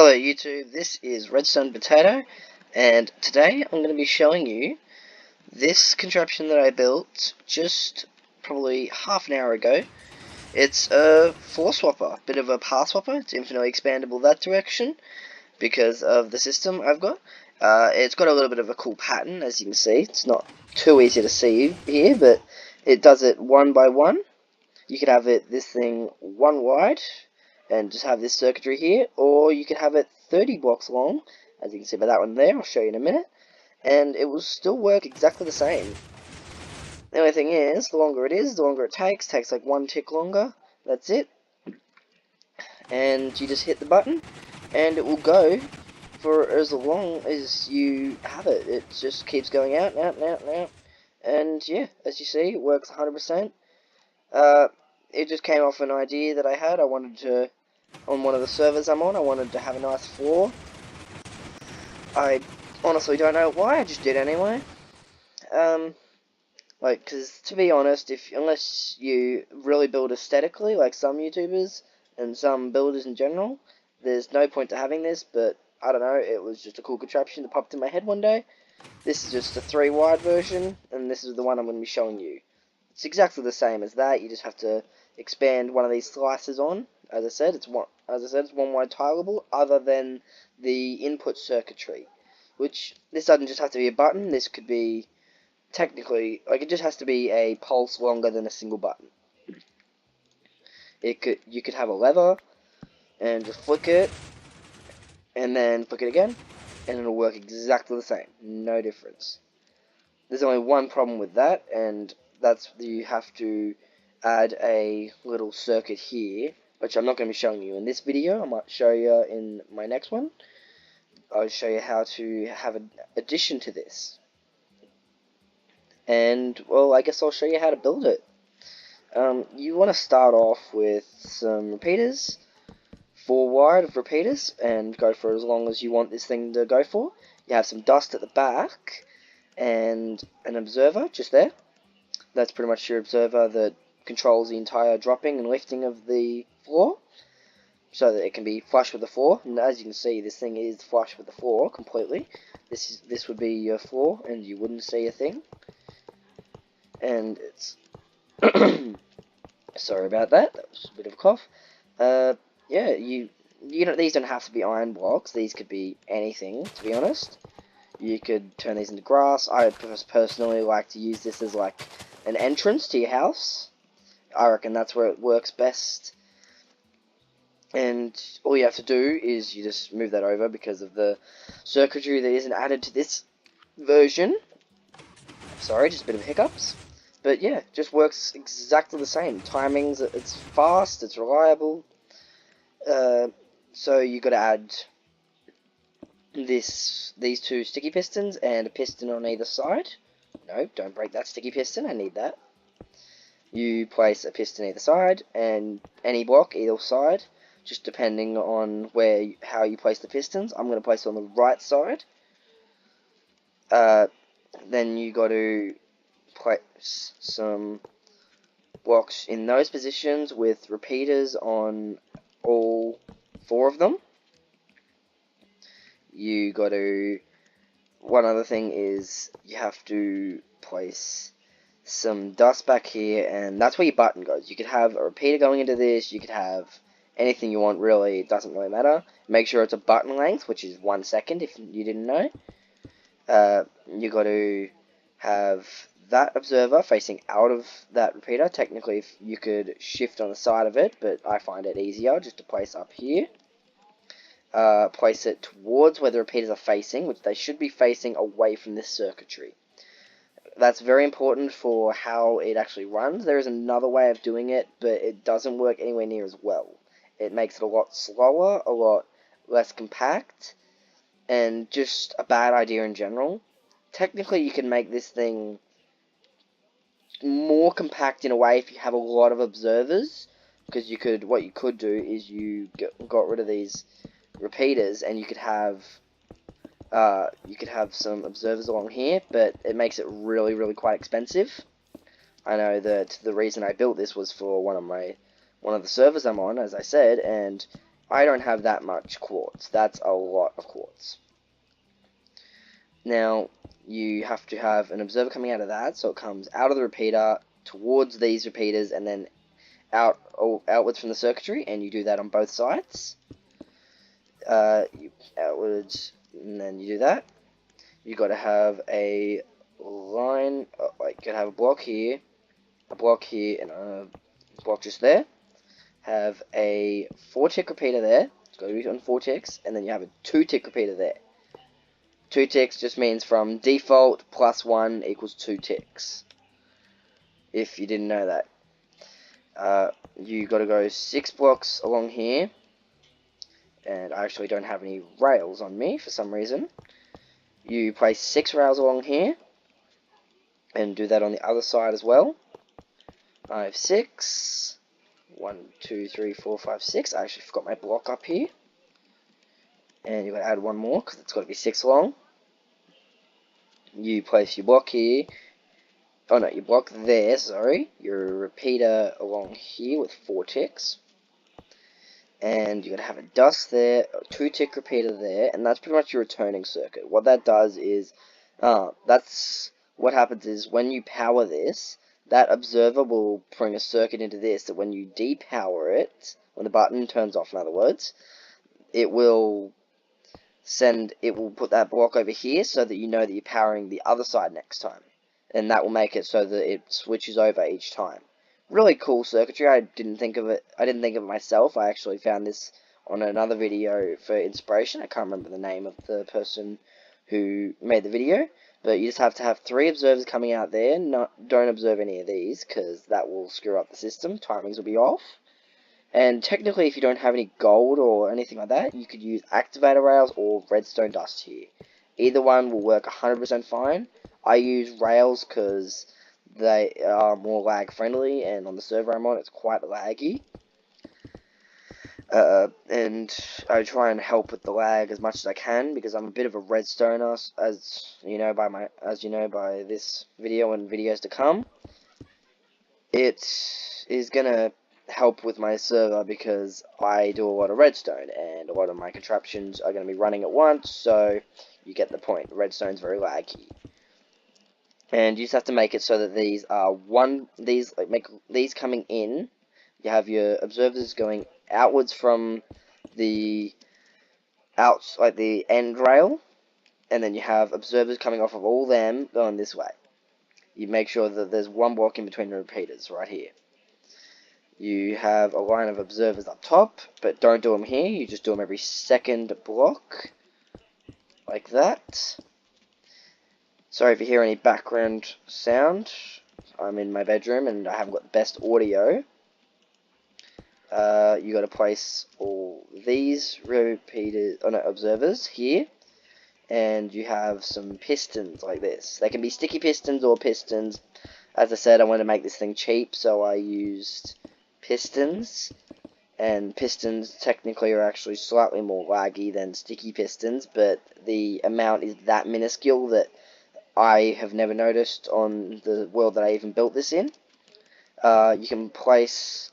Hello YouTube, this is Redstone Potato, and today I'm going to be showing you this contraption that I built just probably half an hour ago. It's a floor swapper, bit of a path swapper. It's infinitely expandable that direction because of the system I've got. It's got a little bit of a cool pattern, as you can see. It's not too easy to see here, but it does it one by one. You could have this thing one wide and just have this circuitry here, or you could have it 30 blocks long, as you can see by that one there. I'll show you in a minute, and it will still work exactly the same. The only thing is, the longer it is, the longer it takes like one tick longer. That's it. And you just hit the button and it will go for as long as you have it. It just keeps going out and out and out and out, and yeah, as you see, it works 100%. It just came off an idea that I had. I wanted to, on one of the servers I'm on, I wanted to have a nice floor. I honestly don't know why, I just did anyway. Because to be honest, unless you really build aesthetically, like some YouTubers and some builders in general, there's no point to having this, but I don't know, it was just a cool contraption that popped in my head one day. This is just a 3 wide version, and this is the one I'm going to be showing you. It's exactly the same as that. You just have to expand one of these slices on. As I said, it's one wide tileable, other than the input circuitry, which this doesn't just have to be a button. This could be technically, like, it just has to be a pulse longer than a single button. You could have a lever and just flick it, and then flick it again, and it'll work exactly the same. No difference. There's only one problem with that, and that's you have to add a little circuit here, which I'm not going to be showing you in this video. I might show you in my next one. I'll show you how to have an addition to this. And, well, I guess I'll show you how to build it. You want to start off with some repeaters, 4 wide of repeaters, and go for as long as you want this thing to go for. You have some dust at the back, and an observer just there. That's pretty much your observer that controls the entire dropping and lifting of the floor, so that it can be flush with the floor. And as you can see, this thing is flush with the floor completely. This would be your floor, and you wouldn't see a thing. And it's sorry about that. That was a bit of a cough. Yeah, you know, these don't have to be iron blocks. These could be anything, to be honest. You could turn these into grass. I personally like to use this as like an entrance to your house. I reckon that's where it works best. And all you have to do is you just move that over because of the circuitry that isn't added to this version. Sorry, just a bit of hiccups. But yeah, just works exactly the same. Timings, it's fast, it's reliable. So you got to add these 2 sticky pistons and a piston on either side. No, don't break that sticky piston, I need that. You place a piston either side, and any block either side, just depending on how you place the pistons. I'm going to place it on the right side. Then you got to place some blocks in those positions with repeaters on all 4 of them. One other thing is you have to place some dust back here, and that's where your button goes. You could have a repeater going into this, you could have anything you want, really, it doesn't really matter. Make sure it's a button length, which is 1 second if you didn't know. You got to have that observer facing out of that repeater. Technically, if you could shift on the side of it, but I find it easier just to place up here. Place it towards where the repeaters are facing, which they should be facing away from this circuitry. That's very important for how it actually runs. There is another way of doing it, but it doesn't work anywhere near as well. It makes it a lot slower, a lot less compact, and just a bad idea in general. Technically, you can make this thing more compact in a way if you have a lot of observers, because what you could do is you got rid of these repeaters, and you could have some observers along here, but it makes it really, really quite expensive. I know that the reason I built this was for one of the servers I'm on, as I said, and I don't have that much quartz. That's a lot of quartz. Now, you have to have an observer coming out of that, so it comes out of the repeater, towards these repeaters, and then outwards from the circuitry, and you do that on both sides. Outwards, and then you do that. You got to have a line, like you got to have a block here, and a block just there. Have a 4-tick repeater there. It's got to be on 4 ticks, and then you have a 2-tick repeater there. 2 ticks just means from default plus 1 equals 2 ticks. If you didn't know that. You got to go 6 blocks along here. And I actually don't have any rails on me for some reason. You place 6 rails along here. And do that on the other side as well. I have 6. 1, 2, 3, 4, 5, 6. I actually forgot my block up here. And you've got to add one more because it's got to be 6 long. You place your block here. Oh no, your block there, sorry. Your repeater along here with 4 ticks. And you're going to have a dust there, a 2-tick repeater there, and that's pretty much your returning circuit. What that does is, that's what happens is when you power this, that observer will bring a circuit into this, that when you depower it, when the button turns off in other words, it will put that block over here so that you know that you're powering the other side next time. And that will make it so that it switches over each time. Really cool circuitry. I didn't think of it myself. I actually found this on another video for inspiration. I can't remember the name of the person who made the video, but you just have to have 3 observers coming out there. Don't observe any of these because that will screw up the system. Timings will be off. And technically, if you don't have any gold or anything like that, you could use activator rails or redstone dust here. Either one will work 100% fine. I use rails because they are more lag friendly, and on the server I'm on, it's quite laggy. And I try and help with the lag as much as I can because I'm a bit of a redstoner, as you know by this video and videos to come. It is gonna help with my server because I do a lot of redstone, and a lot of my contraptions are going to be running at once, so you get the point. Redstone's very laggy. And you just have to make it so that these are make these coming in. You have your observers going outwards from the the end rail, and then you have observers coming off of all them going this way. You make sure that there's one block in between the repeaters right here. You have a line of observers up top, but don't do them here. You just do them every second block, like that. Sorry if you hear any background sound. I'm in my bedroom and I haven't got the best audio. You got to place all these observers here, and you have some pistons like this. They can be sticky pistons or pistons. As I said, I wanted to make this thing cheap, so I used pistons. And pistons technically are actually slightly more laggy than sticky pistons, but the amount is that minuscule that I have never noticed on the world that I even built this in. You can place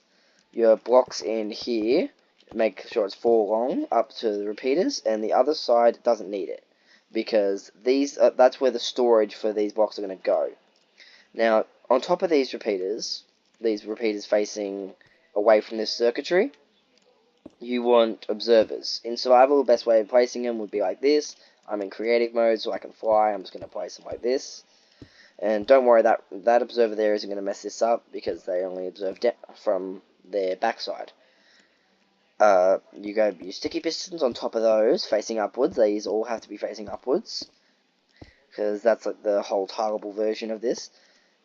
your blocks in here, make sure it's 4 long up to the repeaters, and the other side doesn't need it because that's where the storage for these blocks are going to go. Now, on top of these repeaters facing away from this circuitry, you want observers. In survival, the best way of placing them would be like this. I'm in creative mode, so I can fly. I'm just going to place them like this. And don't worry, that observer there isn't going to mess this up because they only observe from their backside. You go your sticky pistons on top of those, facing upwards. These all have to be facing upwards because that's like the whole targetable version of this.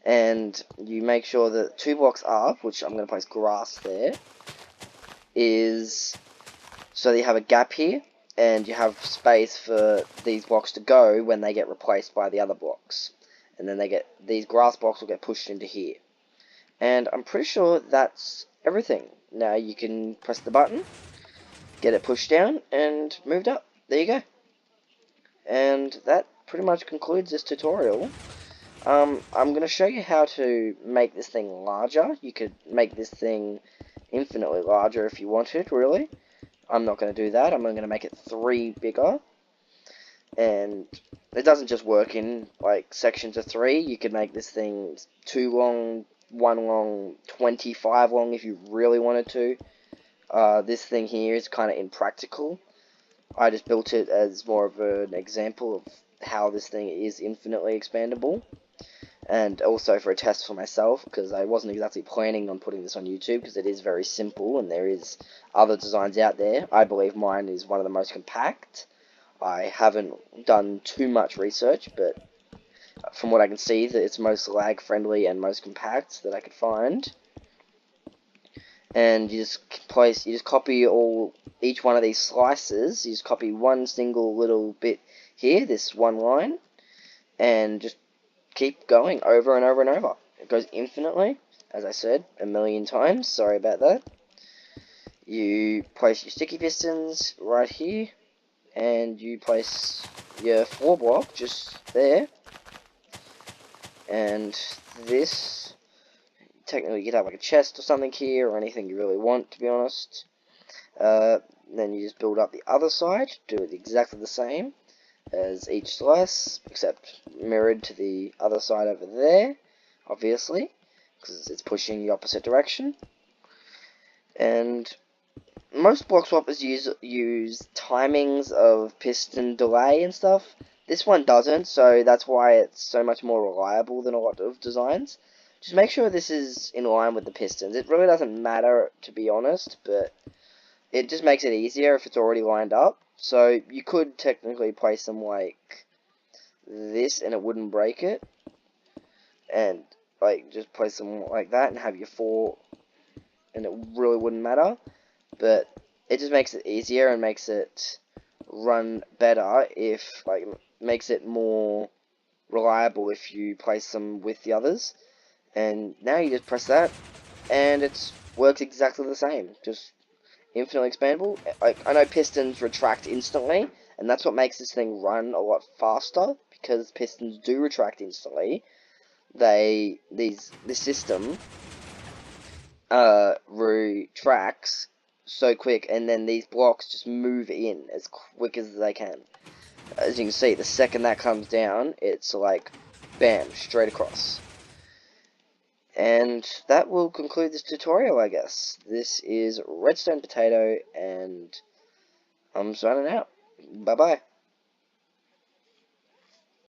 And you make sure that 2 blocks up, which I'm going to place grass there, is so that you have a gap here, and you have space for these blocks to go when they get replaced by the other blocks. And then these grass blocks will get pushed into here. And I'm pretty sure that's everything. Now you can press the button, get it pushed down, and moved up. There you go. And that pretty much concludes this tutorial. I'm going to show you how to make this thing larger. You could make this thing infinitely larger if you wanted, really. I'm not going to do that. I'm going to make it 3 bigger. And it doesn't just work in like sections of 3. You could make this thing 2 long, 1 long, 25 long if you really wanted to. This thing here is kind of impractical. I just built it as more of an example of how this thing is infinitely expandable. And also for a test for myself, because I wasn't exactly planning on putting this on YouTube, because it is very simple and there is other designs out there. I believe mine is one of the most compact. I haven't done too much research, but from what I can see, that it's most lag friendly and most compact that I could find. And you just copy each one of these slices. You just copy one single little bit here, this one line, and just keep going over and over and over. It goes infinitely, as I said a million times. Sorry about that. You place your sticky pistons right here, and you place your floor block just there. And this, technically you could have like a chest or something here, or anything you really want, to be honest. Then you just build up the other side, do it exactly the same as each slice, except mirrored to the other side over there, obviously, because it's pushing the opposite direction. And most block swappers use timings of piston delay and stuff. This one doesn't, so that's why it's so much more reliable than a lot of designs. Just make sure this is in line with the pistons. It really doesn't matter, to be honest, but it just makes it easier if it's already lined up. So you could technically place them like this and it wouldn't break it. And like just place them like that and have your 4 and it really wouldn't matter. But it just makes it easier and makes it run better if, like, makes it more reliable if you place them with the others. And now you just press that and it works exactly the same. Just infinitely expandable. I know pistons retract instantly, and that's what makes this thing run a lot faster, because pistons do retract instantly. This system retracts so quick, and then these blocks just move in as quick as they can. As you can see, the second that comes down, it's like bam, straight across. And that will conclude this tutorial, I guess. This is Redstone Potato, and I'm signing out. Bye-bye.